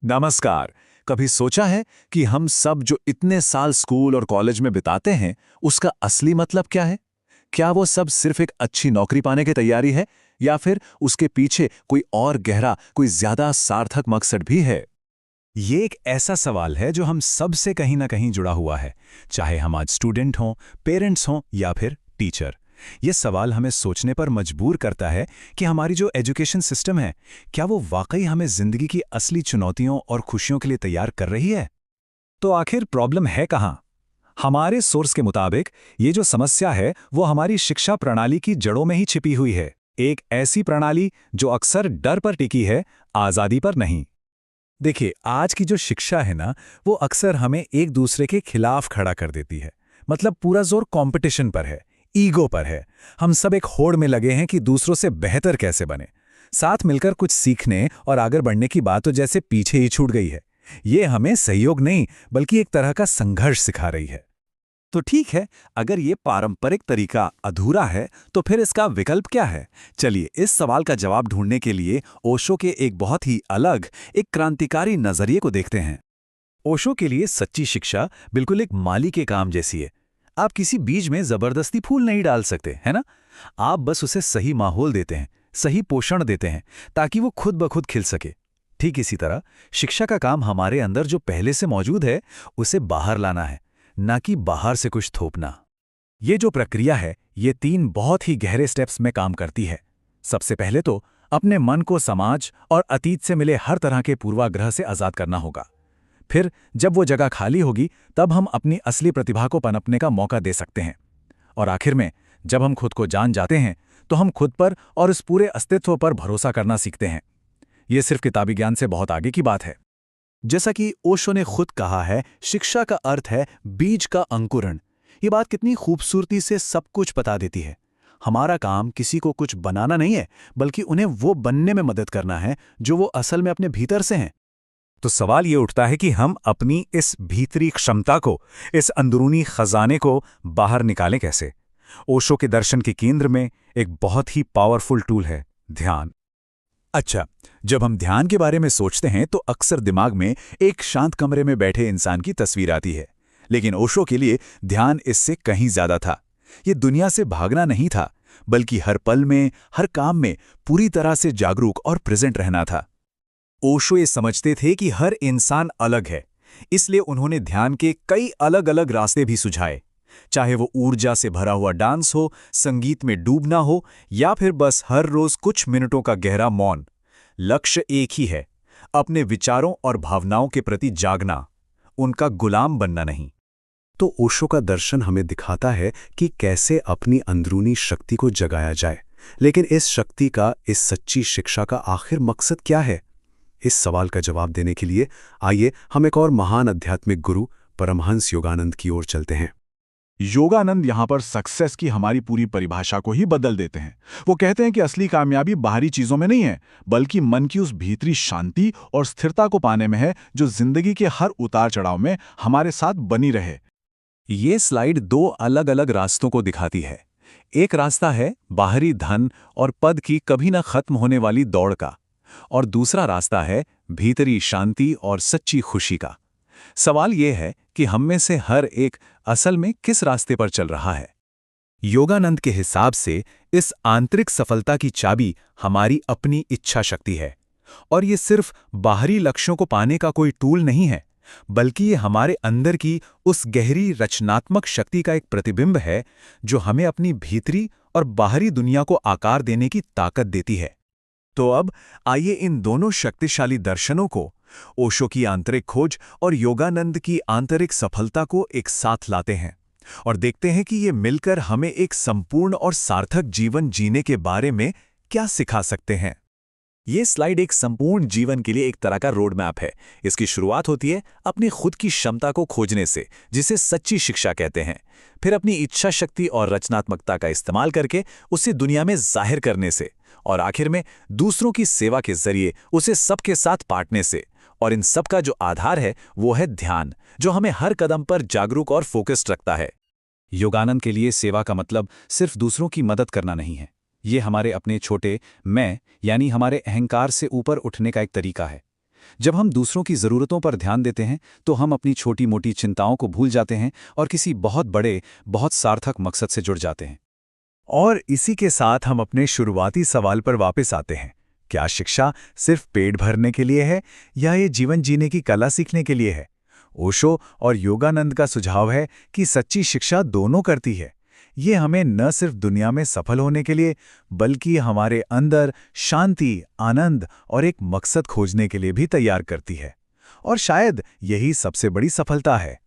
नमस्कार। कभी सोचा है कि हम सब जो इतने साल स्कूल और कॉलेज में बिताते हैं, उसका असली मतलब क्या है? क्या वो सब सिर्फ एक अच्छी नौकरी पाने की तैयारी है, या फिर उसके पीछे कोई और गहरा, कोई ज्यादा सार्थक मकसद भी है? ये एक ऐसा सवाल है जो हम सब से कहीं ना कहीं जुड़ा हुआ है, चाहे हम आज स्टूडेंट हों, पेरेंट्स हों या फिर टीचर। ये सवाल हमें सोचने पर मजबूर करता है कि हमारी जो एजुकेशन सिस्टम है, क्या वो वाकई हमें जिंदगी की असली चुनौतियों और खुशियों के लिए तैयार कर रही है? तो आखिर प्रॉब्लम है कहाँ? हमारे सोर्स के मुताबिक ये जो समस्या है वो हमारी शिक्षा प्रणाली की जड़ों में ही छिपी हुई है। एक ऐसी प्रणाली जो अक्सर डर पर टिकी है, आज़ादी पर नहीं। देखिए, आज की जो शिक्षा है ना, वो अक्सर हमें एक दूसरे के खिलाफ खड़ा कर देती है। मतलब पूरा जोर कंपटीशन पर है, ईगो पर है। हम सब एक होड़ में लगे हैं कि दूसरों से बेहतर कैसे बने। साथ मिलकर कुछ सीखने और आगे बढ़ने की बात तो जैसे पीछे ही छूट गई है। ये हमें सहयोग नहीं, बल्कि एक तरह का संघर्ष सिखा रही है। तो ठीक है, अगर ये पारंपरिक तरीका अधूरा है, तो फिर इसका विकल्प क्या है? चलिए, इस सवाल का जवाब ढूंढने के लिए ओशो के एक बहुत ही अलग, एक क्रांतिकारी नजरिए को देखते हैं। ओशो के लिए सच्ची शिक्षा बिल्कुल एक माली के काम जैसी है। आप किसी बीज में जबरदस्ती फूल नहीं डाल सकते, है ना? आप बस उसे सही माहौल देते हैं, सही पोषण देते हैं, ताकि वो खुद ब खुद खिल सके। ठीक इसी तरह शिक्षा का काम हमारे अंदर जो पहले से मौजूद है, उसे बाहर लाना है, ना कि बाहर से कुछ थोपना। ये जो प्रक्रिया है, ये 3 बहुत ही गहरे स्टेप्स में काम करती है। सबसे पहले तो अपने मन को समाज और अतीत से मिले हर तरह के पूर्वाग्रह से आजाद करना होगा। फिर जब वो जगह खाली होगी, तब हम अपनी असली प्रतिभा को पनपने का मौका दे सकते हैं। और आखिर में, जब हम खुद को जान जाते हैं, तो हम खुद पर और इस पूरे अस्तित्व पर भरोसा करना सीखते हैं। ये सिर्फ किताबी ज्ञान से बहुत आगे की बात है। जैसा कि ओशो ने खुद कहा है, शिक्षा का अर्थ है बीज का अंकुरण। ये बात कितनी खूबसूरती से सब कुछ बता देती है। हमारा काम किसी को कुछ बनाना नहीं है, बल्कि उन्हें वो बनने में मदद करना है जो वो असल में अपने भीतर से हैं। तो सवाल ये उठता है कि हम अपनी इस भीतरी क्षमता को, इस अंदरूनी खजाने को बाहर निकालें कैसे? ओशो के दर्शन के केंद्र में एक बहुत ही पावरफुल टूल है, ध्यान। अच्छा, जब हम ध्यान के बारे में सोचते हैं तो अक्सर दिमाग में एक शांत कमरे में बैठे इंसान की तस्वीर आती है। लेकिन ओशो के लिए ध्यान इससे कहीं ज्यादा था। ये दुनिया से भागना नहीं था, बल्कि हर पल में, हर काम में पूरी तरह से जागरूक और प्रेजेंट रहना था। ओशो ये समझते थे कि हर इंसान अलग है, इसलिए उन्होंने ध्यान के कई अलग अलग रास्ते भी सुझाए। चाहे वो ऊर्जा से भरा हुआ डांस हो, संगीत में डूबना हो, या फिर बस हर रोज कुछ मिनटों का गहरा मौन, लक्ष्य एक ही है, अपने विचारों और भावनाओं के प्रति जागना, उनका गुलाम बनना नहीं। तो ओशो का दर्शन हमें दिखाता है कि कैसे अपनी अंदरूनी शक्ति को जगाया जाए। लेकिन इस शक्ति का, इस सच्ची शिक्षा का आखिर मकसद क्या है? इस सवाल का जवाब देने के लिए आइए हम एक और महान आध्यात्मिक गुरु परमहंस योगानंद की ओर चलते हैं। योगानंद यहाँ पर सक्सेस की हमारी पूरी परिभाषा को ही बदल देते हैं। वो कहते हैं कि असली कामयाबी बाहरी चीजों में नहीं है, बल्कि मन की उस भीतरी शांति और स्थिरता को पाने में है, जो जिंदगी के हर उतार चढ़ाव में हमारे साथ बनी रहे। ये स्लाइड 2 अलग अलग रास्तों को दिखाती है। एक रास्ता है बाहरी धन और पद की कभी न खत्म होने वाली दौड़ का, और दूसरा रास्ता है भीतरी शांति और सच्ची खुशी का। सवाल यह है कि हम में से हर एक असल में किस रास्ते पर चल रहा है? योगानंद के हिसाब से इस आंतरिक सफलता की चाबी हमारी अपनी इच्छा शक्ति है। और ये सिर्फ बाहरी लक्ष्यों को पाने का कोई टूल नहीं है, बल्कि ये हमारे अंदर की उस गहरी रचनात्मक शक्ति का एक प्रतिबिंब है, जो हमें अपनी भीतरी और बाहरी दुनिया को आकार देने की ताकत देती है। तो अब आइए इन दोनों शक्तिशाली दर्शनों को, ओशो की आंतरिक खोज और योगानंद की आंतरिक सफलता को एक साथ लाते हैं और देखते हैं कि ये मिलकर हमें एक संपूर्ण और सार्थक जीवन जीने के बारे में क्या सिखा सकते हैं। ये स्लाइड एक संपूर्ण जीवन के लिए एक तरह का रोड मैप है। इसकी शुरुआत होती है अपनी खुद की क्षमता को खोजने से, जिसे सच्ची शिक्षा कहते हैं। फिर अपनी इच्छा शक्ति और रचनात्मकता का इस्तेमाल करके उसे दुनिया में जाहिर करने से, और आखिर में दूसरों की सेवा के जरिए उसे सबके साथ बांटने से। और इन सब का जो आधार है वो है ध्यान, जो हमें हर कदम पर जागरूक और फोकस्ड रखता है। योगानंद के लिए सेवा का मतलब सिर्फ दूसरों की मदद करना नहीं है। ये हमारे अपने छोटे मैं, यानी हमारे अहंकार से ऊपर उठने का एक तरीका है। जब हम दूसरों की ज़रूरतों पर ध्यान देते हैं तो हम अपनी छोटी-मोटी चिंताओं को भूल जाते हैं और किसी बहुत बड़े, बहुत सार्थक मकसद से जुड़ जाते हैं। और इसी के साथ हम अपने शुरुआती सवाल पर वापस आते हैं। क्या शिक्षा सिर्फ पेट भरने के लिए है या ये जीवन जीने की कला सीखने के लिए है? ओशो और योगानंद का सुझाव है कि सच्ची शिक्षा दोनों करती है। ये हमें न सिर्फ दुनिया में सफल होने के लिए, बल्कि हमारे अंदर शांति, आनंद और एक मकसद खोजने के लिए भी तैयार करती है। और शायद यही सबसे बड़ी सफलता है।